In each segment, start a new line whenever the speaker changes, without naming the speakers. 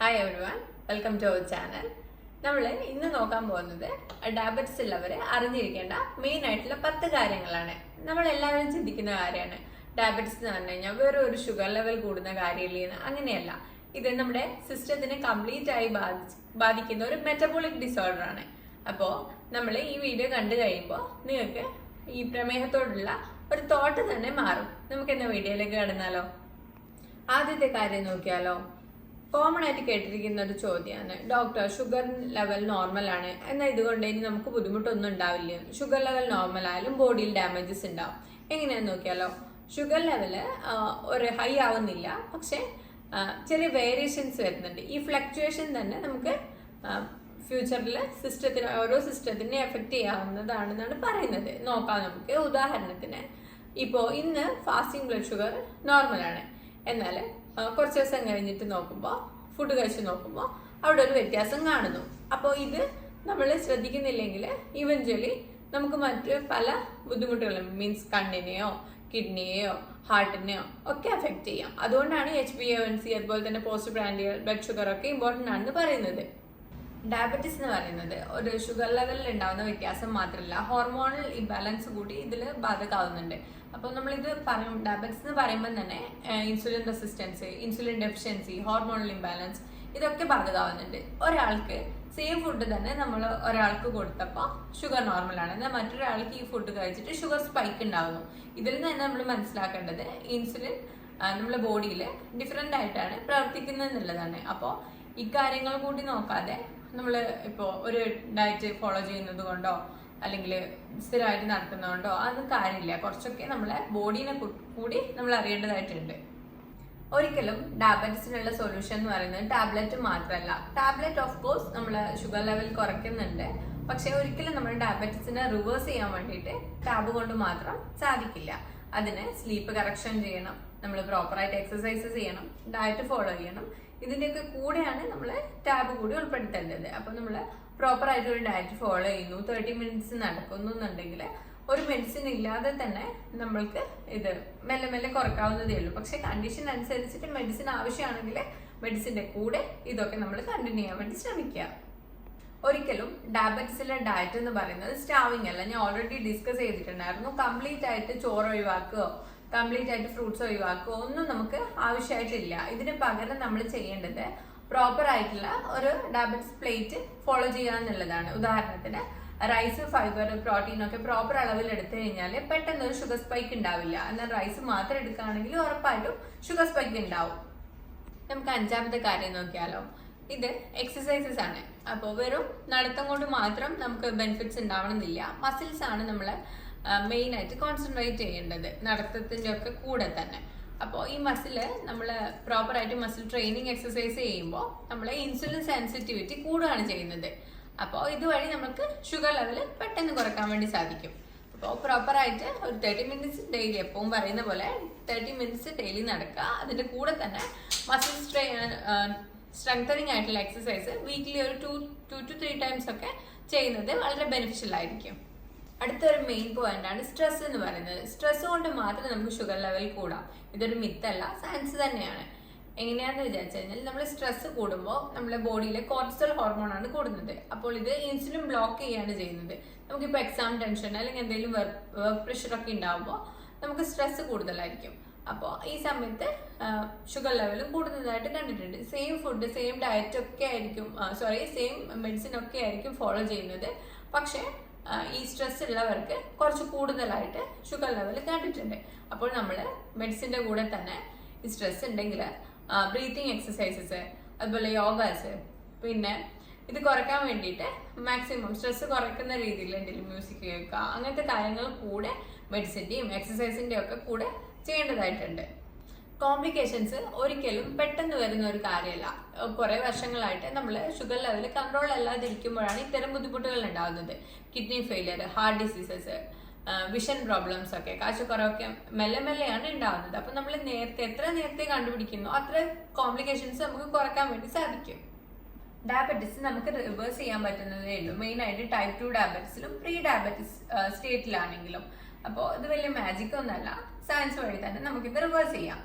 Hi everyone, welcome to our channel. നമ്മൾ ഇന്ന് നോക്കാൻ പോകുന്നത് ഡയബറ്റിസ് ഉള്ളവർ അറിഞ്ഞിരിക്കേണ്ട മെയിൻ ആയിട്ടുള്ള 10 കാര്യങ്ങളാണ്. നമ്മൾ എല്ലാവരും ചിന്തിക്കുന്ന കാര്യമാണ് ഡയബറ്റിസ് എന്ന് പറഞ്ഞു കഴിഞ്ഞാൽ വേറെ ഒരു ഷുഗർ ലെവൽ കൂടുന്ന കാര്യമില്ല. അങ്ങനെയല്ല, ഇത് നമ്മുടെ സിസ്റ്റത്തിനെ കംപ്ലീറ്റ് ആയി ബാധിക്കുന്ന ഒരു മെറ്റബോളിക് ഡിസോർഡർ ആണ്. അപ്പോൾ നമ്മൾ ഈ വീഡിയോ കണ്ടു കഴിയുമ്പോൾ നിങ്ങൾക്ക് ഈ പ്രമേഹത്തോടുള്ള ഒരു തോട്ട് തന്നെ മാറും. നമുക്ക് എന്നാ വീഡിയോയിലേക്ക് കടന്നാലോ? ആദ്യത്തെ കാര്യം നോക്കിയാലോ. കോമൺ ആയിട്ട് കേട്ടിരിക്കുന്ന ഒരു ചോദ്യമാണ്, ഡോക്ടർ ഷുഗർ ലെവൽ നോർമൽ ആണ് എന്നാൽ ഇതുകൊണ്ട് ഇനി നമുക്ക് ബുദ്ധിമുട്ടൊന്നും ഉണ്ടാവില്ല. ഷുഗർ ലെവൽ നോർമൽ ആയാലും ബോഡിയിൽ ഡാമേജസ് ഉണ്ടാവും. എങ്ങനെയാന്ന് നോക്കിയാലോ. ഷുഗർ ലെവല് ഒരു ഹൈ ആവുന്നില്ല, പക്ഷെ ചെറിയ വേരിയേഷൻസ് വരുന്നുണ്ട്. ഈ ഫ്ലക്ച്വേഷൻ തന്നെ നമുക്ക് ഫ്യൂച്ചറിൽ ഓരോ സിസ്റ്റത്തിനെ എഫക്ട് ചെയ്യാവുന്നതാണെന്നാണ് പറയുന്നത്. നോക്കാം നമുക്ക്. ഉദാഹരണത്തിന് ഇപ്പോൾ ഇന്ന് ഫാസ്റ്റിംഗ് ബ്ലഡ് ഷുഗർ നോർമലാണ്, എന്നാൽ കുറച്ച് ദിവസം കഴിഞ്ഞിട്ട് നോക്കുമ്പോൾ ഫുഡ് കഴിച്ച് നോക്കുമ്പോൾ അവിടെ ഒരു വ്യത്യാസം കാണുന്നു. അപ്പോൾ ഇത് നമ്മൾ ശ്രദ്ധിക്കുന്നില്ലെങ്കിൽ ഇവഞ്ച്വലി നമുക്ക് മറ്റ് പല ബുദ്ധിമുട്ടുകളും മീൻസ് കണ്ണിനെയോ കിഡ്നിയെയോ ഹാർട്ടിനെയോ ഒക്കെ അഫക്റ്റ് ചെയ്യാം. അതുകൊണ്ടാണ് HbA1c അതുപോലെ തന്നെ പോസ്റ്റ് പ്രാൻഡിയൽ ബ്ലഡ് ഷുഗർ ഒക്കെ ഇമ്പോർട്ടൻ്റ് ആണെന്ന് പറയുന്നത്. ഡയബറ്റിസ് എന്ന് പറയുന്നത് ഒരു ഷുഗർ ലെവലിൽ ഉണ്ടാകുന്ന വ്യത്യാസം മാത്രമല്ല, ഹോർമോണൽ ഇംബാലൻസ് കൂടി ഇതിൽ ബാധകമാവുന്നുണ്ട്. അപ്പോൾ നമ്മളിത് പറയും, ഡയബറ്റിസ് എന്ന് പറയുമ്പോൾ തന്നെ insulin resistance, insulin deficiency, hormonal imbalance ഇതൊക്കെ ബാധകമാവുന്നുണ്ട്. ഒരാൾക്ക് സെയിം ഫുഡ് തന്നെ നമ്മൾ ഒരാൾക്ക് കൊടുത്തപ്പോൾ ഷുഗർ നോർമലാണ്, എന്നാൽ മറ്റൊരാൾക്ക് ഈ ഫുഡ് കഴിച്ചിട്ട് ഷുഗർ സ്പൈക്ക് ഉണ്ടാകുന്നു. ഇതിൽ നിന്ന് തന്നെ നമ്മൾ മനസ്സിലാക്കേണ്ടത് ഇൻസുലിൻ നമ്മുടെ ബോഡിയിൽ ഡിഫറെൻ്റ് ആയിട്ടാണ് പ്രവർത്തിക്കുന്നത് എന്നുള്ളതാണ്. അപ്പോൾ ഇക്കാര്യങ്ങൾ കൂടി നോക്കാതെ നമ്മൾ ഇപ്പോൾ ഒരു ഡയറ്റ് ഫോളോ ചെയ്യുന്നത് കൊണ്ടോ അല്ലെങ്കിൽ സ്ഥിരമായിട്ട് നടക്കുന്നതുകൊണ്ടോ അതൊന്നും കാര്യമില്ല. കുറച്ചൊക്കെ നമ്മളെ ബോഡീനെ കൂടി നമ്മൾ അറിയേണ്ടതായിട്ടുണ്ട്. ഒരിക്കലും ഡയബറ്റീസിനുള്ള സൊല്യൂഷൻ എന്ന് പറയുന്നത് ടാബ്ലറ്റ് മാത്രമല്ല. ടാബ്ലറ്റ് ഓഫ് കോഴ്സ് നമ്മൾ ഷുഗർ ലെവൽ കുറയ്ക്കുന്നുണ്ട്, പക്ഷെ ഒരിക്കലും നമ്മൾ ഡയബറ്റീസിനെ റിവേഴ്സ് ചെയ്യാൻ വേണ്ടിയിട്ട് ടാബ് കൊണ്ട് മാത്രം സാധിക്കില്ല. അതിന് സ്ലീപ്പ് കറക്ഷൻ ചെയ്യണം, നമ്മൾ പ്രോപ്പറായിട്ട് എക്സസൈസ് ചെയ്യണം, ഡയറ്റ് ഫോളോ ചെയ്യണം. ഇതിൻ്റെയൊക്കെ കൂടെയാണ് നമ്മൾ ടാബ് കൂടി ഉൾപ്പെടുത്തേണ്ടത്. അപ്പം നമ്മൾ പ്രോപ്പറായിട്ട് ഒരു ഡയറ്റ് ഫോളോ ചെയ്യുന്നു, 30 മിനിറ്റ്സ് നടക്കുന്നു എന്നുണ്ടെങ്കിൽ ഒരു മെഡിസിൻ ഇല്ലാതെ തന്നെ നമ്മൾക്ക് ഇത് മെല്ലെ മെല്ലെ കുറക്കാവുന്നതേ ഉള്ളൂ. പക്ഷെ കണ്ടീഷൻ അനുസരിച്ചിട്ട് മെഡിസിൻ ആവശ്യമാണെങ്കിൽ മെഡിസിൻ്റെ കൂടെ ഇതൊക്കെ നമ്മൾ കണ്ടിന്യൂ ചെയ്യാൻ വേണ്ടി ശ്രമിക്കുക. ഒരിക്കലും ഡയബറ്റീസിലെ ഡയറ്റ് എന്ന് പറയുന്നത് സ്റ്റാവിങ് അല്ല. ഞാൻ ഓൾറെഡി ഡിസ്കസ് ചെയ്തിട്ടുണ്ടായിരുന്നു. കംപ്ലീറ്റ് ആയിട്ട് ചോറ് ഒഴിവാക്കുകയോ കംപ്ലീറ്റ് ആയിട്ട് ഫ്രൂട്ട്സ് ഒഴിവാക്കുകയോ ഒന്നും നമുക്ക് ആവശ്യമായിട്ടില്ല. ഇതിന് പകരം നമ്മൾ ചെയ്യേണ്ടത് പ്രോപ്പർ ആയിട്ടുള്ള ഒരു ഡയബറ്റിസ് പ്ലേറ്റ് ഫോളോ ചെയ്യുക എന്നുള്ളതാണ്. ഉദാഹരണത്തിന് റൈസ്, ഫൈബർ, പ്രോട്ടീൻ ഒക്കെ പ്രോപ്പർ അളവിൽ എടുത്തു കഴിഞ്ഞാൽ പെട്ടെന്ന് ഒരു ഷുഗർ സ്പൈക്ക് ഉണ്ടാവില്ല. എന്നാൽ റൈസ് മാത്രം എടുക്കുകയാണെങ്കിൽ ഉറപ്പായിട്ടും ഷുഗർ സ്പൈക്ക് ഉണ്ടാവും. നമുക്ക് 5ാമത്തെ കാര്യം നോക്കിയാലോ. ഇത് എക്സസൈസസ് ആണ്. അപ്പോൾ വെറും നടത്തം കൊണ്ട് മാത്രം നമുക്ക് ബെനിഫിറ്റ്സ് ഉണ്ടാവണമെന്നില്ല. മസിൽസ് ആണ് നമ്മൾ മെയിൻ ആയിട്ട് കോൺസെൻട്രേറ്റ് ചെയ്യേണ്ടത്, നടത്തത്തിൻ്റെ ഒക്കെ കൂടെ തന്നെ. അപ്പോൾ ഈ മസില് നമ്മൾ പ്രോപ്പറായിട്ട് മസിൽ ട്രെയിനിങ് എക്സസൈസ് ചെയ്യുമ്പോൾ നമ്മളെ ഇൻസുലിൻ സെൻസിറ്റിവിറ്റി കൂടുകയാണ് ചെയ്യുന്നത്. അപ്പോൾ ഇതുവഴി നമുക്ക് ഷുഗർ ലെവൽ പെട്ടെന്ന് കുറയ്ക്കാൻ വേണ്ടി സാധിക്കും. അപ്പോൾ പ്രോപ്പറായിട്ട് ഒരു 30 മിനിറ്റ്സ് ഡെയിലി, എപ്പോഴും പറയുന്ന പോലെ 30 മിനിറ്റ്സ് ഡെയിലി നടക്കുക. അതിൻ്റെ കൂടെ തന്നെ മസിൽ സ്ട്രെങ്തനിങ് ആയിട്ടുള്ള എക്സസൈസ് വീക്കിലി ഒരു 2 to 3 ടൈംസ് ഒക്കെ ചെയ്യുന്നത് വളരെ ബെനിഫിഷ്യൽ ആയിരിക്കും. അടുത്തൊരു മെയിൻ പോയിന്റ് ആണ് സ്ട്രെസ് എന്ന് പറയുന്നത്. സ്ട്രെസ് കൊണ്ട് മാത്രം നമുക്ക് ഷുഗർ ലെവൽ കൂടാം. ഇതൊരു മിത്തല്ല, സയൻസ് തന്നെയാണ്. എങ്ങനെയാണെന്ന് വിചാരിച്ചു കഴിഞ്ഞാൽ നമ്മൾ സ്ട്രെസ് കൂടുമ്പോൾ നമ്മുടെ ബോഡിയിലെ കോർട്ടിസോൾ ഹോർമോൺ ആണ് കൂടുന്നത്. അപ്പോൾ ഇത് ഇൻസുലിൻ ബ്ലോക്ക് ചെയ്യാണ് ചെയ്യുന്നത്. നമുക്കിപ്പോൾ എക്സാം ടെൻഷൻ അല്ലെങ്കിൽ എന്തെങ്കിലും വർക്ക് പ്രഷർ ഒക്കെ ഉണ്ടാകുമ്പോൾ നമുക്ക് സ്ട്രെസ് കൂടുതലായിരിക്കും. അപ്പോൾ ഈ സമയത്ത് ഷുഗർ ലെവലും കൂടുന്നതായിട്ട് കണ്ടിട്ടുണ്ട്. സെയിം ഫുഡ്, സെയിം ഡയറ്റ് ഒക്കെ ആയിരിക്കും, സെയിം മെഡിസിൻ ഒക്കെ ആയിരിക്കും ഫോളോ ചെയ്യുന്നത്. പക്ഷേ ഈ സ്ട്രെസ് ഉള്ളവർക്ക് കുറച്ച് കൂടുതലായിട്ട് ഷുഗർ ലെവൽ കണ്ടിട്ടുണ്ട്. അപ്പോൾ നമ്മൾ മെഡിസിൻ്റെ കൂടെ തന്നെ ഈ സ്ട്രെസ് ഉണ്ടെങ്കിൽ ബ്രീത്തിങ് എക്സസൈസസ്, അതുപോലെ യോഗാസ്, പിന്നെ ഇത് കുറയ്ക്കാൻ വേണ്ടിയിട്ട് മാക്സിമം സ്ട്രെസ് കുറയ്ക്കുന്ന രീതിയിൽ എന്തെങ്കിലും മ്യൂസിക് കേൾക്കുക, അങ്ങനത്തെ കാര്യങ്ങൾ കൂടെ മെഡിസിൻ്റെയും എക്സസൈസിൻ്റെയും ഒക്കെ കൂടെ ചെയ്യേണ്ടതായിട്ടുണ്ട്. കോംപ്ലിക്കേഷൻസ് ഒരിക്കലും പെട്ടെന്ന് വരുന്ന ഒരു കാര്യമല്ല. കുറേ വർഷങ്ങളായിട്ട് നമ്മൾ ഷുഗർ ലെവൽ കൺട്രോൾ അല്ലാതിരിക്കുമ്പോഴാണ് ഇത്തരം ബുദ്ധിമുട്ടുകൾ ഉണ്ടാകുന്നത്. Kidney failure, heart diseases, vision problems ഒക്കെ, കാഴ്ചക്കുറവൊക്കെ മെല്ലെ മെല്ലെയാണ് ഉണ്ടാകുന്നത്. അപ്പം നമ്മൾ എത്ര നേരത്തെ കണ്ടുപിടിക്കുന്നു അത്ര കോംപ്ലിക്കേഷൻസ് നമുക്ക് കുറയ്ക്കാൻ വേണ്ടി സാധിക്കും. ഡയബറ്റിസ് നമുക്ക് റിവേഴ്സ് ചെയ്യാൻ പറ്റുന്നതേ ഉള്ളൂ. മെയിനായിട്ട് ടൈപ്പ് 2 ഡയബറ്റിസിലും പ്രീ ഡയബറ്റിസ് സ്റ്റേറ്റിലാണെങ്കിലും. അപ്പോൾ ഇത് വലിയ മാജിക് ഒന്നല്ല, സയൻസ് വഴി തന്നെ നമുക്കിത് റിവേഴ്സ് ചെയ്യാം.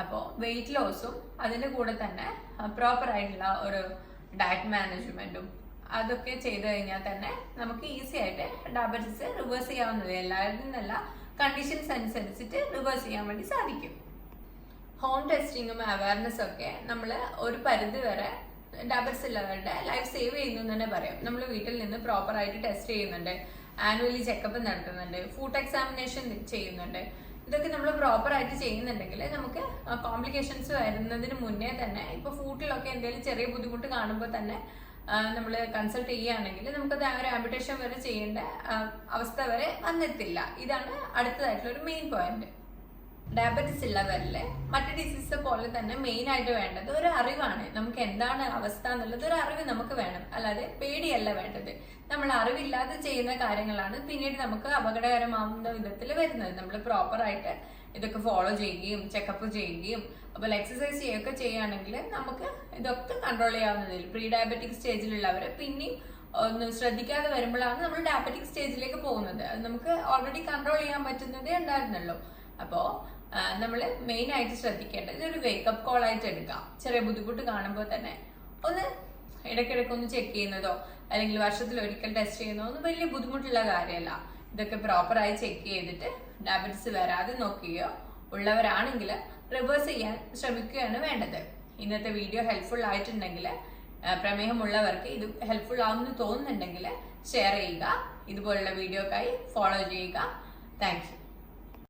അപ്പോൾ വെയിറ്റ് ലോസും അതിൻ്റെ കൂടെ തന്നെ പ്രോപ്പർ ആയിട്ടുള്ള ഒരു ഡയറ്റ് മാനേജ്മെന്റും അതൊക്കെ ചെയ്തു കഴിഞ്ഞാൽ തന്നെ നമുക്ക് ഈസി ആയിട്ട് ഡയബറ്റീസ് റിവേഴ്സ് ചെയ്യാവുന്നത്. എല്ലാവരിൽ നിന്നല്ല, കണ്ടീഷൻസ് അനുസരിച്ചിട്ട് റിവേഴ്സ് ചെയ്യാൻ വേണ്ടി സാധിക്കും. ഹോം ടെസ്റ്റിങ്ങും അവയർനെസ്സും ഒക്കെ നമ്മൾ ഒരു പരിധി വരെ ഡയബറ്റീസ് ഉള്ളവരുടെ ലൈഫ് സേവ് ചെയ്യുന്നു എന്ന് തന്നെ പറയാം. നമ്മൾ വീട്ടിൽ നിന്ന് പ്രോപ്പർ ആയിട്ട് ടെസ്റ്റ് ചെയ്യുന്നുണ്ട്, ആനുവലി ചെക്കപ്പ് നടത്തുന്നുണ്ട്, ഫുഡ് എക്സാമിനേഷൻ ചെയ്യുന്നുണ്ട്. ഇതൊക്കെ നമ്മൾ പ്രോപ്പർ ആയിട്ട് ചെയ്യുന്നുണ്ടെങ്കിൽ നമുക്ക് കോംപ്ലിക്കേഷൻസ് വരുന്നതിന് മുന്നേ തന്നെ ഇപ്പൊ ഫുഡിലൊക്കെ എന്തെങ്കിലും ചെറിയ ബുദ്ധിമുട്ട് കാണുമ്പോൾ തന്നെ നമ്മൾ കൺസൾട്ട് ചെയ്യുകയാണെങ്കിൽ നമുക്കത് ഒരു ആംബുട്ടേഷൻ വരെ ചെയ്യേണ്ട അവസ്ഥ വരെ വന്നെത്തില്ല. ഇതാണ് അടുത്തതായിട്ടുള്ള ഒരു മെയിൻ പോയിന്റ്. ഡയബറ്റീസ് ഉള്ളവരിൽ മറ്റ് ഡിസീസ് പോലെ തന്നെ മെയിൻ ആയിട്ട് വേണ്ടത് ഒരു അറിവാണ്. നമുക്ക് എന്താണ് അവസ്ഥ എന്നുള്ളത് ഒരു അറിവ് നമുക്ക് വേണം, അല്ലാതെ പേടിയല്ല വേണ്ടത്. നമ്മൾ അറിവില്ലാതെ ചെയ്യുന്ന കാര്യങ്ങളാണ് പിന്നീട് നമുക്ക് അപകടകരമാവുന്ന വിധത്തിൽ വരുന്നത്. നമ്മൾ പ്രോപ്പർ ആയിട്ട് ഇതൊക്കെ ഫോളോ ചെയ്യുകയും ചെക്കപ്പ് ചെയ്യുകയും അതുപോലെ എക്സസൈസ് ചെയ്യുകയൊക്കെ ചെയ്യുകയാണെങ്കിൽ നമുക്ക് ഇതൊക്കെ കൺട്രോൾ ചെയ്യാവുന്നതിൽ. പ്രീ ഡയബറ്റിക് സ്റ്റേജിലുള്ളവർ പിന്നെയും ഒന്ന് ശ്രദ്ധിക്കാതെ വരുമ്പോഴാണ് നമ്മൾ ഡയബറ്റിക് സ്റ്റേജിലേക്ക് പോകുന്നത്. അത് നമുക്ക് ഓൾറെഡി കൺട്രോൾ ചെയ്യാൻ പറ്റുന്നതേ ഉണ്ടായിരുന്നുള്ളൂ. അപ്പോൾ നമ്മൾ മെയിൻ ആയിട്ട് ശ്രദ്ധിക്കേണ്ടത് ഇതൊരു വേക്കപ്പ് കോൾ ആയിട്ട് എടുക്കാം. ചെറിയ ബുദ്ധിമുട്ട് കാണുമ്പോൾ തന്നെ ഒന്ന് ഇടയ്ക്കിടയ്ക്ക് ഒന്ന് ചെക്ക് ചെയ്യുന്നതോ അല്ലെങ്കിൽ വർഷത്തിൽ ഒരിക്കൽ ടെസ്റ്റ് ചെയ്യുന്നതോ ഒന്നും വലിയ ബുദ്ധിമുട്ടുള്ള കാര്യമല്ല. ഇതൊക്കെ പ്രോപ്പറായി ചെക്ക് ചെയ്തിട്ട് ഡയബറ്റീസ് വരാതെ നോക്കുകയോ ഉള്ളവരാണെങ്കിൽ റിവേഴ്സ് ചെയ്യാൻ ശ്രമിക്കുകയാണ് വേണ്ടത്. ഇന്നത്തെ വീഡിയോ ഹെൽപ്ഫുൾ ആയിട്ടുണ്ടെങ്കിൽ, പ്രമേഹമുള്ളവർക്ക് ഇത് ഹെൽപ്ഫുൾ ആവുമെന്ന് തോന്നുന്നുണ്ടെങ്കിൽ ഷെയർ ചെയ്യുക. ഇതുപോലുള്ള വീഡിയോക്കായി ഫോളോ ചെയ്യുക. Thank you.